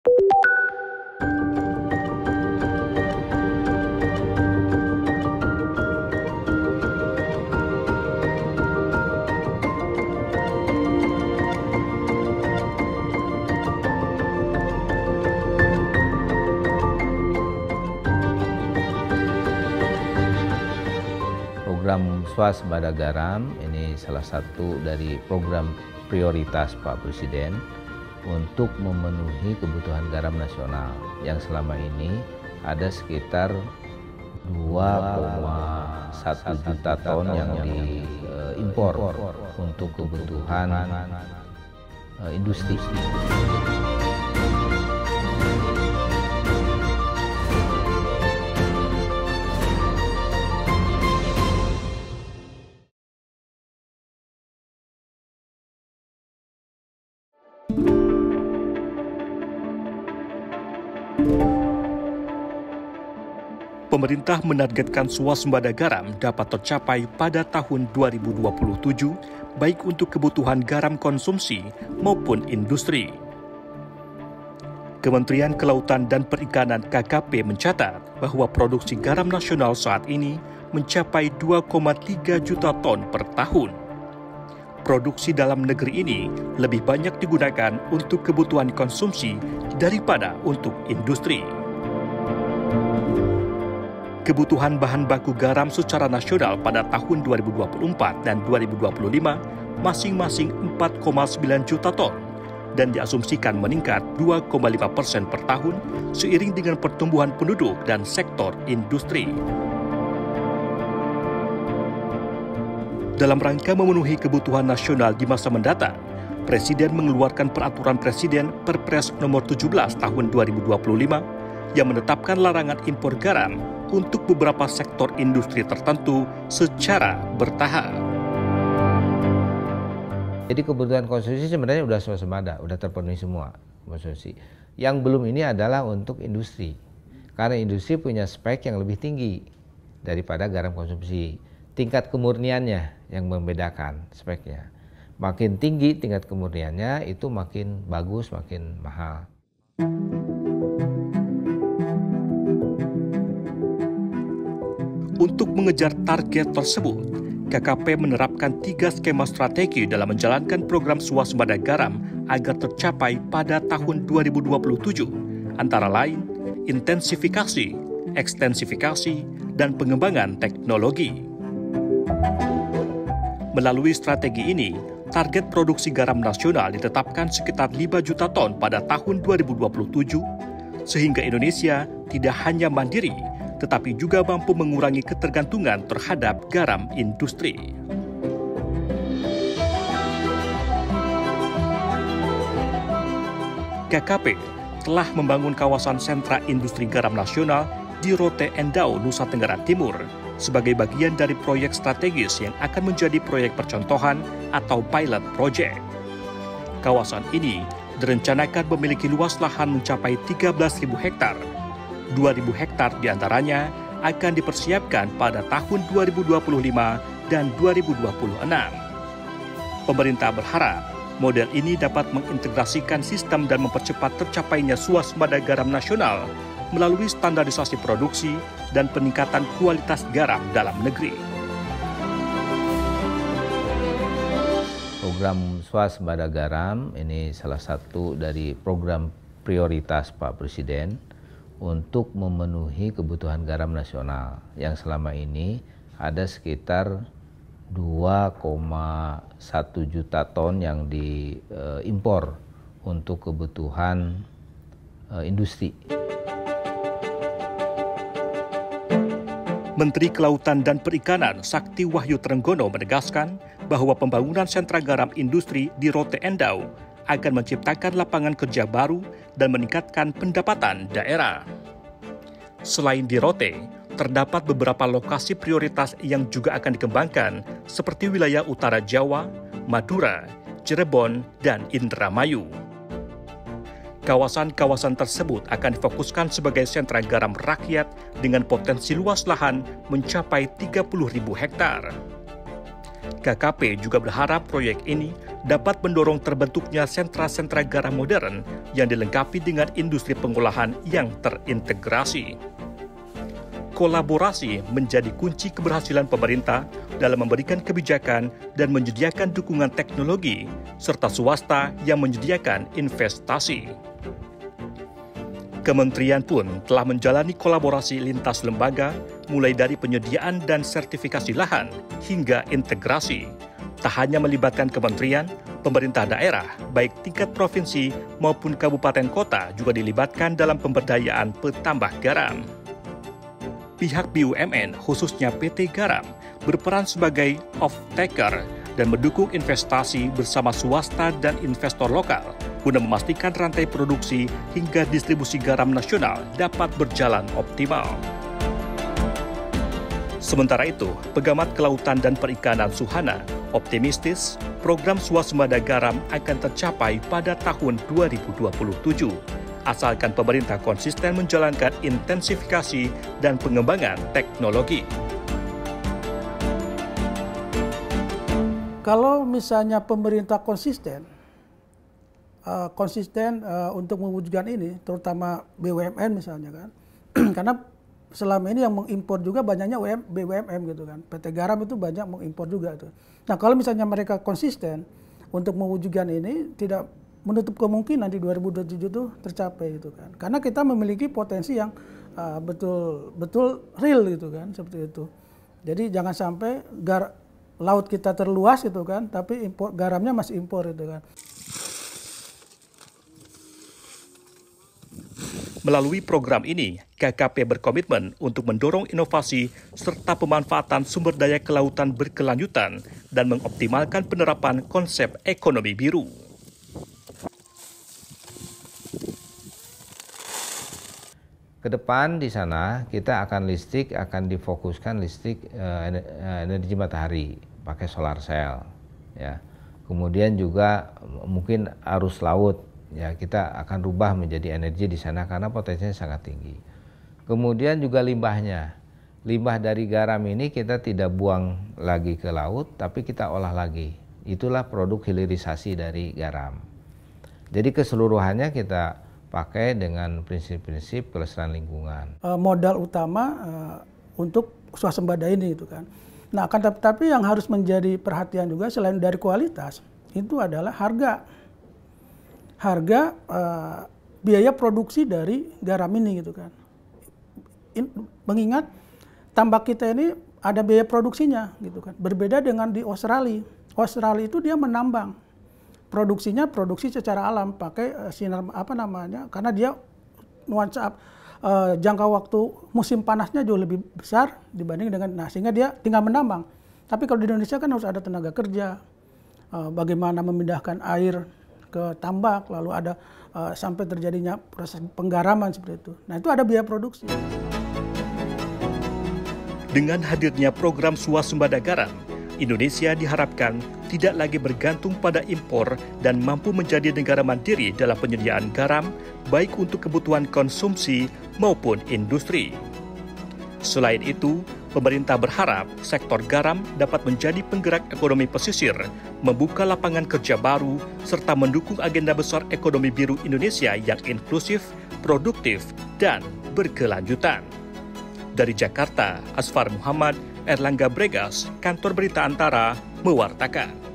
Program swasembada garam ini salah satu dari program prioritas Pak Presiden untuk memenuhi kebutuhan garam nasional yang selama ini ada sekitar 2,1 juta ton yang diimpor untuk kebutuhan industri. Pemerintah menargetkan swasembada garam dapat tercapai pada tahun 2027, baik untuk kebutuhan garam konsumsi maupun industri. Kementerian Kelautan dan Perikanan KKP mencatat bahwa produksi garam nasional saat ini mencapai 2,3 juta ton per tahun. Produksi dalam negeri ini lebih banyak digunakan untuk kebutuhan konsumsi daripada untuk industri. Kebutuhan bahan baku garam secara nasional pada tahun 2024 dan 2025 masing-masing 4,9 juta ton dan diasumsikan meningkat 2,5% per tahun seiring dengan pertumbuhan penduduk dan sektor industri. Dalam rangka memenuhi kebutuhan nasional di masa mendatang, Presiden mengeluarkan Peraturan Presiden Perpres Nomor 17 Tahun 2025 yang menetapkan larangan impor garam untuk beberapa sektor industri tertentu secara bertahap. Jadi kebutuhan konsumsi sebenarnya sudah swasembada, sudah terpenuhi semua konsumsi. Yang belum ini adalah untuk industri, karena industri punya spek yang lebih tinggi daripada garam konsumsi. Tingkat kemurniannya yang membedakan speknya. Makin tinggi tingkat kemurniannya itu makin bagus, makin mahal. Untuk mengejar target tersebut, KKP menerapkan 3 skema strategi dalam menjalankan program swasembada garam agar tercapai pada tahun 2027, antara lain intensifikasi, ekstensifikasi, dan pengembangan teknologi. Melalui strategi ini, target produksi garam nasional ditetapkan sekitar 5 juta ton pada tahun 2027, sehingga Indonesia tidak hanya mandiri, tetapi juga mampu mengurangi ketergantungan terhadap garam industri. KKP telah membangun kawasan sentra industri garam nasional di Rote Endau, Nusa Tenggara Timur, sebagai bagian dari proyek strategis yang akan menjadi proyek percontohan atau pilot project. Kawasan ini direncanakan memiliki luas lahan mencapai 13.000 hektar. 2.000 hektar diantaranya akan dipersiapkan pada tahun 2025 dan 2026. Pemerintah berharap model ini dapat mengintegrasikan sistem dan mempercepat tercapainya swasembada garam nasional melalui standarisasi produksi dan peningkatan kualitas garam dalam negeri. Program swasembada garam ini salah satu dari program prioritas Pak Presiden untuk memenuhi kebutuhan garam nasional yang selama ini ada sekitar 2,1 juta ton yang diimpor untuk kebutuhan industri. Menteri Kelautan dan Perikanan Sakti Wahyu Trenggono menegaskan bahwa pembangunan sentra garam industri di Rote Endau akan menciptakan lapangan kerja baru dan meningkatkan pendapatan daerah. Selain di Rote, terdapat beberapa lokasi prioritas yang juga akan dikembangkan seperti wilayah utara Jawa, Madura, Cirebon, dan Indramayu. Kawasan-kawasan tersebut akan difokuskan sebagai sentra garam rakyat dengan potensi luas lahan mencapai 30.000 hektar. KKP juga berharap proyek ini dapat mendorong terbentuknya sentra-sentra garam modern yang dilengkapi dengan industri pengolahan yang terintegrasi. Kolaborasi menjadi kunci keberhasilan pemerintah dalam memberikan kebijakan dan menyediakan dukungan teknologi, serta swasta yang menyediakan investasi. Kementerian pun telah menjalani kolaborasi lintas lembaga, mulai dari penyediaan dan sertifikasi lahan hingga integrasi. Tak hanya melibatkan kementerian, pemerintah daerah, baik tingkat provinsi maupun kabupaten kota juga dilibatkan dalam pemberdayaan petambak garam. Pihak BUMN, khususnya PT Garam, berperan sebagai off-taker dan mendukung investasi bersama swasta dan investor lokal guna memastikan rantai produksi hingga distribusi garam nasional dapat berjalan optimal. Sementara itu, Pengamat Kelautan dan Perikanan Suhana optimistis program swasembada garam akan tercapai pada tahun 2027. Asalkan pemerintah konsisten menjalankan intensifikasi dan pengembangan teknologi. Kalau misalnya pemerintah konsisten untuk mewujudkan ini, terutama BUMN misalnya kan, karena selama ini yang mengimpor juga banyaknya BUMN gitu kan, PT Garam itu banyak mengimpor juga tuh. Nah kalau misalnya mereka konsisten untuk mewujudkan ini, tidak menutup kemungkinan di 2027 itu tercapai gitu kan, karena kita memiliki potensi yang betul-betul real gitu kan, seperti itu. Jadi jangan sampai laut kita terluas gitu kan, tapi garamnya masih impor gitu kan. Melalui program ini, KKP berkomitmen untuk mendorong inovasi serta pemanfaatan sumber daya kelautan berkelanjutan dan mengoptimalkan penerapan konsep ekonomi biru. Ke depan di sana kita akan difokuskan listrik energi matahari pakai solar cell, ya. Kemudian juga mungkin arus laut, ya, kita akan rubah menjadi energi di sana karena potensinya sangat tinggi. Kemudian juga limbah dari garam ini kita tidak buang lagi ke laut, tapi kita olah lagi. Itulah produk hilirisasi dari garam. Jadi keseluruhannya kita pakai dengan prinsip-prinsip kelestarian lingkungan. Modal utama untuk swasembada ini itu kan. Nah, tapi yang harus menjadi perhatian juga selain dari kualitas itu adalah harga biaya produksi dari garam ini gitu kan. Mengingat tambak kita ini ada biaya produksinya gitu kan. Berbeda dengan di Australia. Australia itu dia menambang. Produksinya produksi secara alam pakai sinar karena dia nuansa jangka waktu musim panasnya jauh lebih besar dibanding dengan sehingga dia tinggal menambang. Tapi kalau di Indonesia kan harus ada tenaga kerja, bagaimana memindahkan air ke tambak, lalu ada sampai terjadinya proses penggaraman seperti itu. Nah itu ada biaya produksi. Dengan hadirnya program swasembada garam, Indonesia diharapkan tidak lagi bergantung pada impor dan mampu menjadi negara mandiri dalam penyediaan garam, baik untuk kebutuhan konsumsi maupun industri. Selain itu, pemerintah berharap sektor garam dapat menjadi penggerak ekonomi pesisir, membuka lapangan kerja baru, serta mendukung agenda besar ekonomi biru Indonesia yang inklusif, produktif, dan berkelanjutan. Dari Jakarta, Asfar Muhammad, Erlangga Bregas, Kantor Berita Antara, mewartakan.